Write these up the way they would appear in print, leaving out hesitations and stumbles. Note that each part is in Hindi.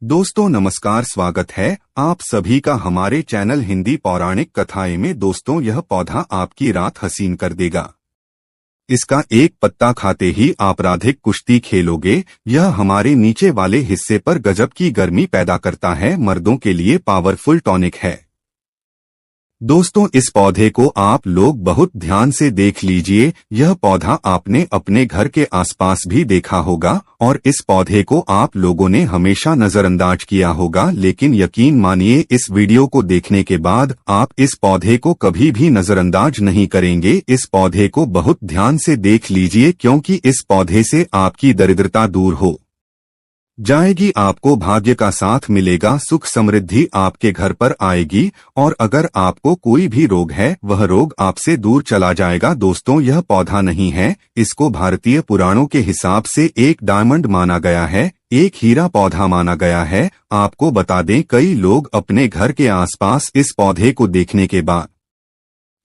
दोस्तों नमस्कार, स्वागत है आप सभी का हमारे चैनल हिंदी पौराणिक कथाएं में। दोस्तों, यह पौधा आपकी रात हसीन कर देगा। इसका एक पत्ता खाते ही आपराधिक कुश्ती खेलोगे। यह हमारे नीचे वाले हिस्से पर गजब की गर्मी पैदा करता है। मर्दों के लिए पावरफुल टॉनिक है। दोस्तों, इस पौधे को आप लोग बहुत ध्यान से देख लीजिए। यह पौधा आपने अपने घर के आसपास भी देखा होगा और इस पौधे को आप लोगों ने हमेशा नजरअंदाज किया होगा, लेकिन यकीन मानिए इस वीडियो को देखने के बाद आप इस पौधे को कभी भी नजरअंदाज नहीं करेंगे। इस पौधे को बहुत ध्यान से देख लीजिए, क्योंकि इस पौधे से आपकी दरिद्रता दूर हो जाएगी, आपको भाग्य का साथ मिलेगा, सुख समृद्धि आपके घर पर आएगी और अगर आपको कोई भी रोग है वह रोग आपसे दूर चला जाएगा। दोस्तों, यह पौधा नहीं है, इसको भारतीय पुराणों के हिसाब से एक डायमंड माना गया है, एक हीरा पौधा माना गया है। आपको बता दें, कई लोग अपने घर के आसपास इस पौधे को देखने के बाद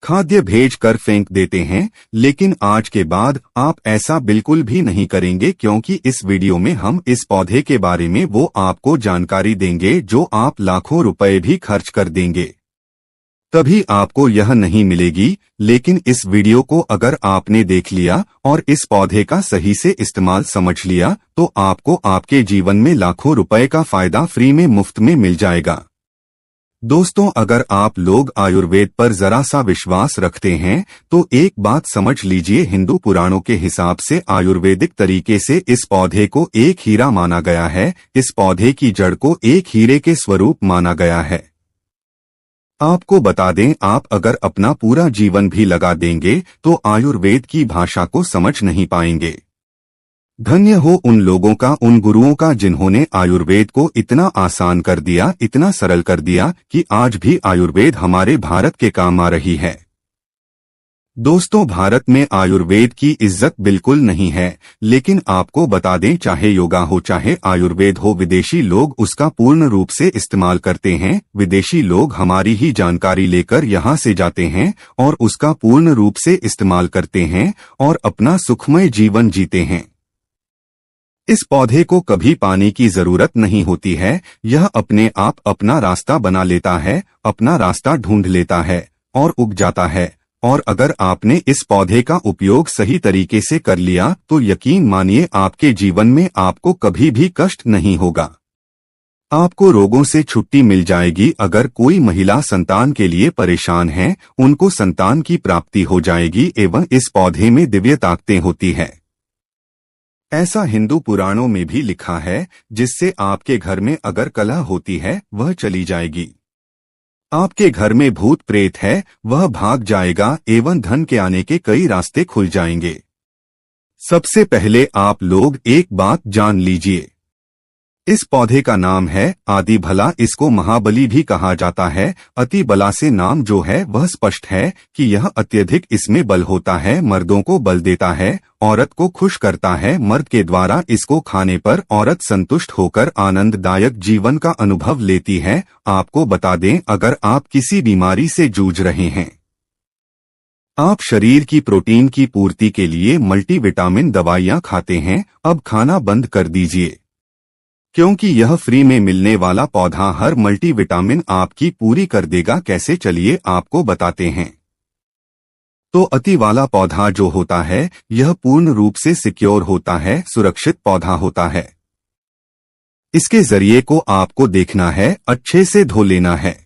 खाद्य भेज कर फेंक देते हैं, लेकिन आज के बाद आप ऐसा बिल्कुल भी नहीं करेंगे, क्योंकि इस वीडियो में हम इस पौधे के बारे में वो आपको जानकारी देंगे जो आप लाखों रुपए भी खर्च कर देंगे तभी आपको यह नहीं मिलेगी। लेकिन इस वीडियो को अगर आपने देख लिया और इस पौधे का सही से इस्तेमाल समझ लिया तो आपको आपके जीवन में लाखों रुपए का फायदा फ्री में मुफ्त में मिल जाएगा। दोस्तों, अगर आप लोग आयुर्वेद पर जरा सा विश्वास रखते हैं तो एक बात समझ लीजिए, हिंदू पुराणों के हिसाब से आयुर्वेदिक तरीके से इस पौधे को एक हीरा माना गया है। इस पौधे की जड़ को एक हीरे के स्वरूप माना गया है। आपको बता दें, आप अगर अपना पूरा जीवन भी लगा देंगे तो आयुर्वेद की भाषा को समझ नहीं पाएंगे। धन्य हो उन लोगों का, उन गुरुओं का जिन्होंने आयुर्वेद को इतना आसान कर दिया, इतना सरल कर दिया कि आज भी आयुर्वेद हमारे भारत के काम आ रही है। दोस्तों, भारत में आयुर्वेद की इज्जत बिल्कुल नहीं है, लेकिन आपको बता दें, चाहे योगा हो चाहे आयुर्वेद हो, विदेशी लोग उसका पूर्ण रूप से इस्तेमाल करते हैं। विदेशी लोग हमारी ही जानकारी लेकर यहाँ से जाते हैं और उसका पूर्ण रूप से इस्तेमाल करते हैं और अपना सुखमय जीवन जीते हैं। इस पौधे को कभी पानी की जरूरत नहीं होती है, यह अपने आप अपना रास्ता बना लेता है, अपना रास्ता ढूंढ लेता है और उग जाता है। और अगर आपने इस पौधे का उपयोग सही तरीके से कर लिया तो यकीन मानिए आपके जीवन में आपको कभी भी कष्ट नहीं होगा। आपको रोगों से छुट्टी मिल जाएगी। अगर कोई महिला संतान के लिए परेशान है, उनको संतान की प्राप्ति हो जाएगी एवं इस पौधे में दिव्य ताकतें होती है। ऐसा हिंदू पुराणों में भी लिखा है, जिससे आपके घर में अगर कलह होती है वह चली जाएगी। आपके घर में भूत प्रेत है वह भाग जाएगा एवं धन के आने के कई रास्ते खुल जाएंगे। सबसे पहले आप लोग एक बात जान लीजिए, इस पौधे का नाम है आदि भला। इसको महाबली भी कहा जाता है। अति बला से नाम जो है वह स्पष्ट है कि यह अत्यधिक इसमें बल होता है, मर्दों को बल देता है, औरत को खुश करता है। मर्द के द्वारा इसको खाने पर औरत संतुष्ट होकर आनंददायक जीवन का अनुभव लेती है। आपको बता दें, अगर आप किसी बीमारी से जूझ रहे हैं, आप शरीर की प्रोटीन की पूर्ति के लिए मल्टीविटामिन दवाइयां खाते हैं, अब खाना बंद कर दीजिए, क्योंकि यह फ्री में मिलने वाला पौधा हर मल्टीविटामिन आपकी पूरी कर देगा। कैसे, चलिए आपको बताते हैं। तो अति वाला पौधा जो होता है यह पूर्ण रूप से सिक्योर होता है, सुरक्षित पौधा होता है। इसके जरिए को आपको देखना है, अच्छे से धो लेना है।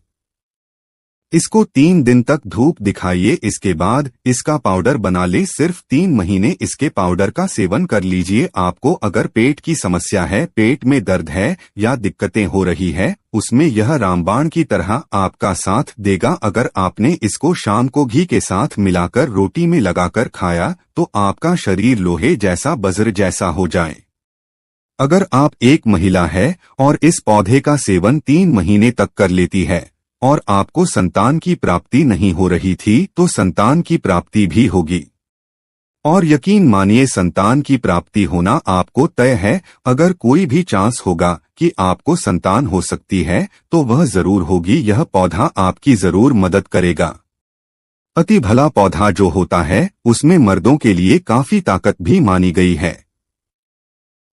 इसको 3 दिन तक धूप दिखाइए, इसके बाद इसका पाउडर बना ले। सिर्फ 3 महीने इसके पाउडर का सेवन कर लीजिए। आपको अगर पेट की समस्या है, पेट में दर्द है या दिक्कतें हो रही है, उसमें यह रामबाण की तरह आपका साथ देगा। अगर आपने इसको शाम को घी के साथ मिलाकर रोटी में लगाकर खाया तो आपका शरीर लोहे जैसा, वज्र जैसा हो जाए। अगर आप एक महिला है और इस पौधे का सेवन 3 महीने तक कर लेती है और आपको संतान की प्राप्ति नहीं हो रही थी तो संतान की प्राप्ति भी होगी। और यकीन मानिए, संतान की प्राप्ति होना आपको तय है। अगर कोई भी चांस होगा कि आपको संतान हो सकती है तो वह जरूर होगी। यह पौधा आपकी जरूर मदद करेगा। अति भला पौधा जो होता है उसमें मर्दों के लिए काफी ताकत भी मानी गई है।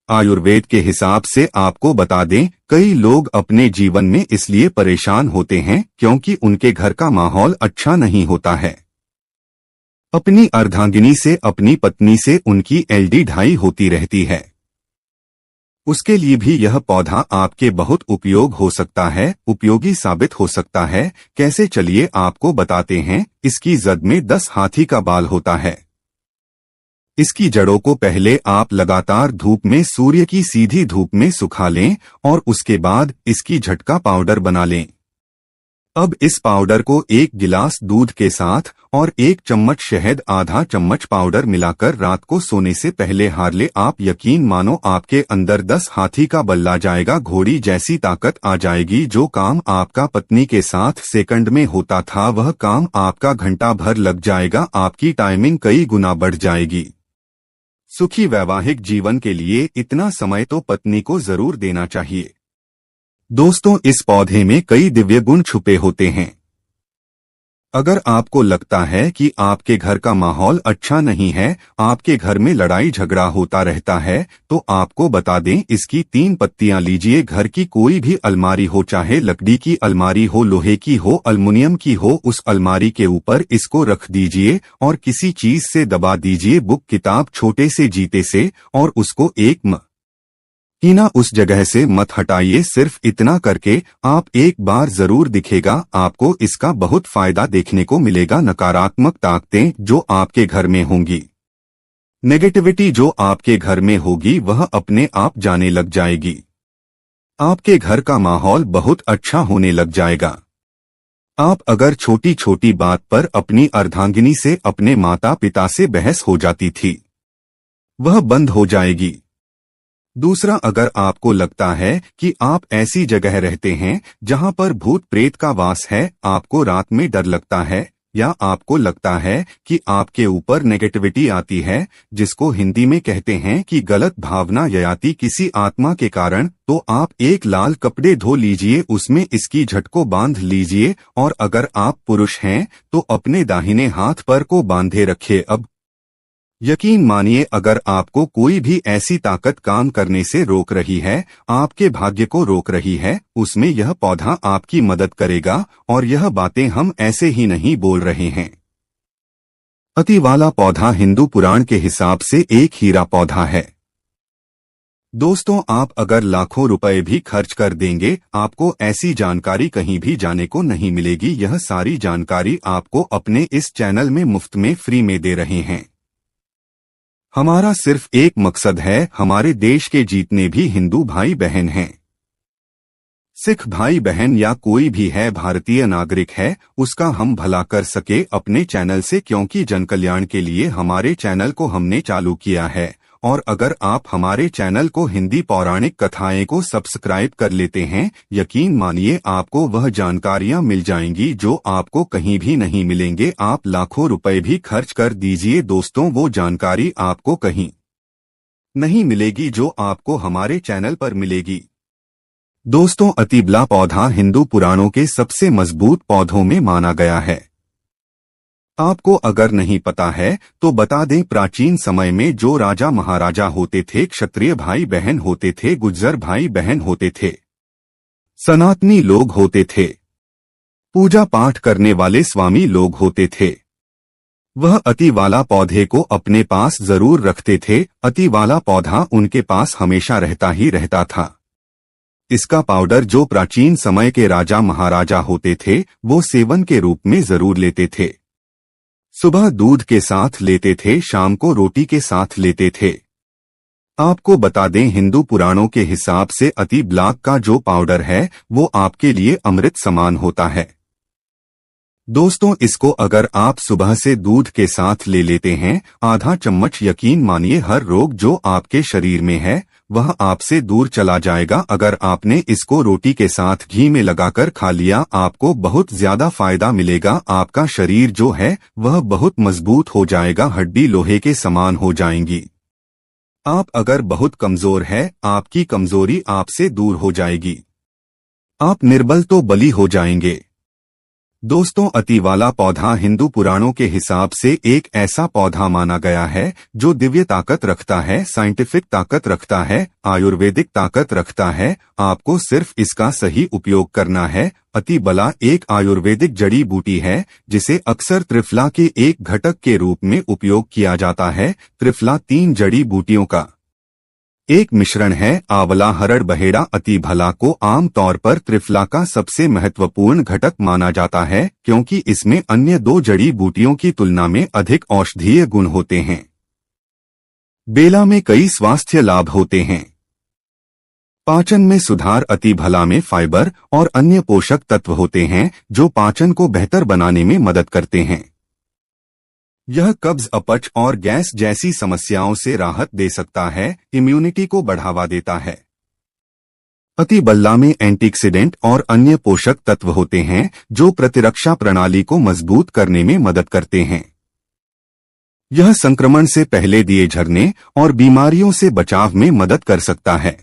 आयुर्वेद के हिसाब से आपको बता दें, कई लोग अपने जीवन में इसलिए परेशान होते हैं क्योंकि उनके घर का माहौल अच्छा नहीं होता है। अपनी अर्धांगिनी से, अपनी पत्नी से उनकी एलडी ढाई होती रहती है। उसके लिए भी यह पौधा आपके बहुत उपयोग हो सकता है, उपयोगी साबित हो सकता है। कैसे, चलिए आपको बताते हैं। इसकी जड़ में 10 हाथी का बाल होता है। इसकी जड़ों को पहले आप लगातार धूप में, सूर्य की सीधी धूप में सुखा लें और उसके बाद इसकी झटका पाउडर बना लें। अब इस पाउडर को 1 गिलास दूध के साथ और 1 चम्मच शहद, आधा चम्मच पाउडर मिलाकर रात को सोने से पहले हार ले। आप यकीन मानो, आपके अंदर 10 हाथी का बल आ जाएगा, घोड़ी जैसी ताकत आ जाएगी। जो काम आपका पत्नी के साथ सेकंड में होता था, वह काम आपका घंटा भर लग जाएगा। आपकी टाइमिंग कई गुना बढ़ जाएगी। सुखी वैवाहिक जीवन के लिए इतना समय तो पत्नी को जरूर देना चाहिए। दोस्तों, इस पौधे में कई दिव्य गुण छुपे होते हैं। अगर आपको लगता है कि आपके घर का माहौल अच्छा नहीं है, आपके घर में लड़ाई झगड़ा होता रहता है, तो आपको बता दें, इसकी 3 पत्तियां लीजिए। घर की कोई भी अलमारी हो, चाहे लकड़ी की अलमारी हो, लोहे की हो, अल्युमिनियम की हो, उस अलमारी के ऊपर इसको रख दीजिए और किसी चीज से दबा दीजिए, बुक, किताब, छोटे से जीते से, और उसको एक कीना उस जगह से मत हटाइए। सिर्फ इतना करके आप एक बार जरूर दिखेगा, आपको इसका बहुत फायदा देखने को मिलेगा। नकारात्मक ताकतें जो आपके घर में होंगी, नेगेटिविटी जो आपके घर में होगी, वह अपने आप जाने लग जाएगी। आपके घर का माहौल बहुत अच्छा होने लग जाएगा। आप अगर छोटी छोटी बात पर अपनी अर्धांगिनी से, अपने माता पिता से बहस हो जाती थी, वह बंद हो जाएगी। दूसरा, अगर आपको लगता है कि आप ऐसी जगह रहते हैं जहां पर भूत प्रेत का वास है, आपको रात में डर लगता है, या आपको लगता है कि आपके ऊपर नेगेटिविटी आती है, जिसको हिंदी में कहते हैं कि गलत भावना ययाति किसी आत्मा के कारण, तो आप एक लाल कपड़े धो लीजिए, उसमें इसकी झटको बांध लीजिए, और अगर आप पुरुष हैं तो अपने दाहिने हाथ पर को बांधे रखिए। अब यकीन मानिए, अगर आपको कोई भी ऐसी ताकत काम करने से रोक रही है, आपके भाग्य को रोक रही है, उसमें यह पौधा आपकी मदद करेगा। और यह बातें हम ऐसे ही नहीं बोल रहे हैं। अति वाला पौधा हिंदू पुराण के हिसाब से एक हीरा पौधा है। दोस्तों, आप अगर लाखों रुपए भी खर्च कर देंगे, आपको ऐसी जानकारी कहीं भी जाने को नहीं मिलेगी। यह सारी जानकारी आपको अपने इस चैनल में मुफ्त में, फ्री में दे रहे हैं। हमारा सिर्फ एक मकसद है, हमारे देश के जितने भी हिंदू भाई बहन हैं, सिख भाई बहन या कोई भी है, भारतीय नागरिक है, उसका हम भला कर सके अपने चैनल से। क्योंकि जनकल्याण के लिए हमारे चैनल को हमने चालू किया है। और अगर आप हमारे चैनल को, हिंदी पौराणिक कथाएं को सब्सक्राइब कर लेते हैं, यकीन मानिए आपको वह जानकारियां मिल जाएंगी जो आपको कहीं भी नहीं मिलेंगे। आप लाखों रुपए भी खर्च कर दीजिए दोस्तों, वो जानकारी आपको कहीं नहीं मिलेगी जो आपको हमारे चैनल पर मिलेगी। दोस्तों, अतिबला पौधा हिंदू पुराणों के सबसे मजबूत पौधों में माना गया है। आपको अगर नहीं पता है तो बता दें, प्राचीन समय में जो राजा महाराजा होते थे, क्षत्रिय भाई बहन होते थे, गुज्जर भाई बहन होते थे, सनातनी लोग होते थे, पूजा पाठ करने वाले स्वामी लोग होते थे, वह अति वाला पौधे को अपने पास जरूर रखते थे। अति वाला पौधा उनके पास हमेशा रहता ही रहता था। इसका पाउडर जो प्राचीन समय के राजा महाराजा होते थे, वो सेवन के रूप में जरूर लेते थे। सुबह दूध के साथ लेते थे, शाम को रोटी के साथ लेते थे। आपको बता दें, हिंदू पुराणों के हिसाब से अति ब्लाक का जो पाउडर है, वो आपके लिए अमृत समान होता है। दोस्तों, इसको अगर आप सुबह से दूध के साथ ले लेते हैं, आधा चम्मच, यकीन मानिए हर रोग जो आपके शरीर में है, वह आपसे दूर चला जाएगा। अगर आपने इसको रोटी के साथ घी में लगाकर खा लिया, आपको बहुत ज्यादा फायदा मिलेगा। आपका शरीर जो है वह बहुत मजबूत हो जाएगा, हड्डी लोहे के समान हो जाएंगी। आप अगर बहुत कमजोर है, आपकी कमजोरी आपसे दूर हो जाएगी। आप निर्बल तो बली हो जाएंगे। दोस्तों, अति वाला पौधा हिंदू पुराणों के हिसाब से एक ऐसा पौधा माना गया है जो दिव्य ताकत रखता है, साइंटिफिक ताकत रखता है, आयुर्वेदिक ताकत रखता है। आपको सिर्फ इसका सही उपयोग करना है। अति बला एक आयुर्वेदिक जड़ी बूटी है जिसे अक्सर त्रिफला के एक घटक के रूप में उपयोग किया जाता है। त्रिफला 3 जड़ी बूटियों का एक मिश्रण है। आंवला, हरड़, बहेड़ा, अति भला को आम तौर पर त्रिफला का सबसे महत्वपूर्ण घटक माना जाता है क्योंकि इसमें अन्य 2 जड़ी बूटियों की तुलना में अधिक औषधीय गुण होते हैं। बेला में कई स्वास्थ्य लाभ होते हैं। पाचन में सुधार, अति भला में फाइबर और अन्य पोषक तत्व होते हैं जो पाचन को बेहतर बनाने में मदद करते हैं। यह कब्ज, अपच और गैस जैसी समस्याओं से राहत दे सकता है, इम्यूनिटी को बढ़ावा देता है। अति बल्ला में एंटीऑक्सीडेंट और अन्य पोषक तत्व होते हैं जो प्रतिरक्षा प्रणाली को मजबूत करने में मदद करते हैं। यह संक्रमण से पहले दिए झरने और बीमारियों से बचाव में मदद कर सकता है।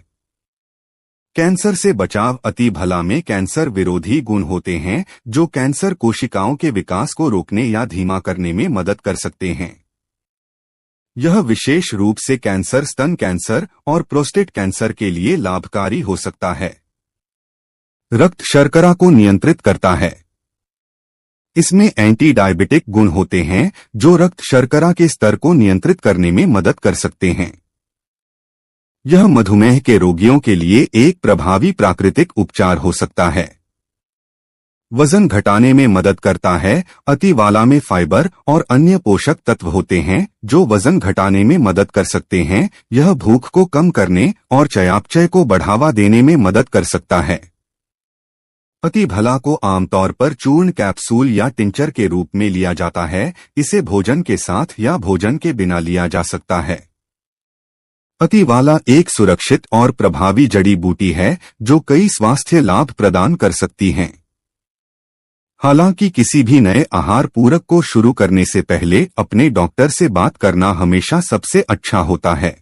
कैंसर से बचाव, अति भला में कैंसर विरोधी गुण होते हैं जो कैंसर कोशिकाओं के विकास को रोकने या धीमा करने में मदद कर सकते हैं। यह विशेष रूप से कैंसर, स्तन कैंसर और प्रोस्टेट कैंसर के लिए लाभकारी हो सकता है। रक्त शर्करा को नियंत्रित करता है। इसमें एंटी डायबिटिक गुण होते हैं जो रक्त शर्करा के स्तर को नियंत्रित करने में मदद कर सकते हैं। यह मधुमेह के रोगियों के लिए एक प्रभावी प्राकृतिक उपचार हो सकता है। वजन घटाने में मदद करता है। अति वाला में फाइबर और अन्य पोषक तत्व होते हैं जो वजन घटाने में मदद कर सकते हैं। यह भूख को कम करने और चयापचय को बढ़ावा देने में मदद कर सकता है। अति भला को आमतौर पर चूर्ण, कैप्सूल या टिंचर के रूप में लिया जाता है। इसे भोजन के साथ या भोजन के बिना लिया जा सकता है। अति वाला एक सुरक्षित और प्रभावी जड़ी बूटी है जो कई स्वास्थ्य लाभ प्रदान कर सकती हैं। हालांकि किसी भी नए आहार पूरक को शुरू करने से पहले अपने डॉक्टर से बात करना हमेशा सबसे अच्छा होता है।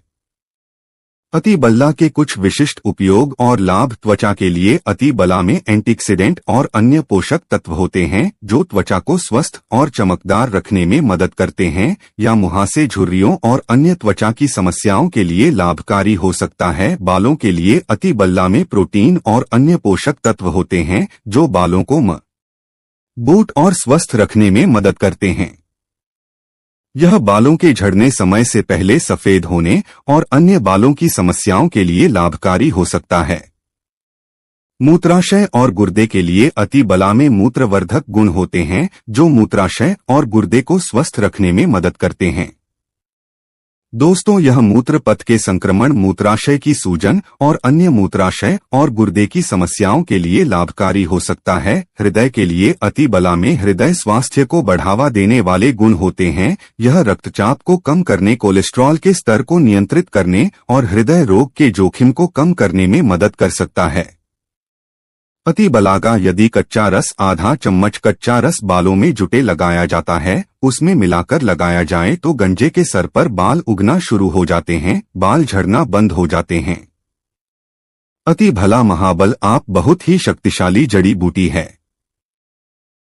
अति बल्ला के कुछ विशिष्ट उपयोग और लाभ। त्वचा के लिए अति बला में एंटीऑक्सीडेंट और अन्य पोषक तत्व होते हैं जो त्वचा को स्वस्थ और चमकदार रखने में मदद करते हैं। या मुहासे, झुर्रियों और अन्य त्वचा की समस्याओं के लिए लाभकारी हो सकता है। बालों के लिए अति बल्ला में प्रोटीन और अन्य पोषक तत्व होते हैं जो बालों को मजबूत और स्वस्थ रखने में मदद करते हैं। यह बालों के झड़ने, समय से पहले सफेद होने और अन्य बालों की समस्याओं के लिए लाभकारी हो सकता है। मूत्राशय और गुर्दे के लिए अति बला में मूत्रवर्धक गुण होते हैं जो मूत्राशय और गुर्दे को स्वस्थ रखने में मदद करते हैं। दोस्तों, यह मूत्र पथ के संक्रमण, मूत्राशय की सूजन और अन्य मूत्राशय और गुर्दे की समस्याओं के लिए लाभकारी हो सकता है। हृदय के लिए अति बला में हृदय स्वास्थ्य को बढ़ावा देने वाले गुण होते हैं। यह रक्तचाप को कम करने, कोलेस्ट्रॉल के स्तर को नियंत्रित करने और हृदय रोग के जोखिम को कम करने में मदद कर सकता है। अति बला का यदि कच्चा रस, आधा चम्मच कच्चा रस बालों में जुटे लगाया जाता है, उसमें मिलाकर लगाया जाए तो गंजे के सर पर बाल उगना शुरू हो जाते हैं, बाल झड़ना बंद हो जाते हैं। अति भला महाबल आप बहुत ही शक्तिशाली जड़ी बूटी है।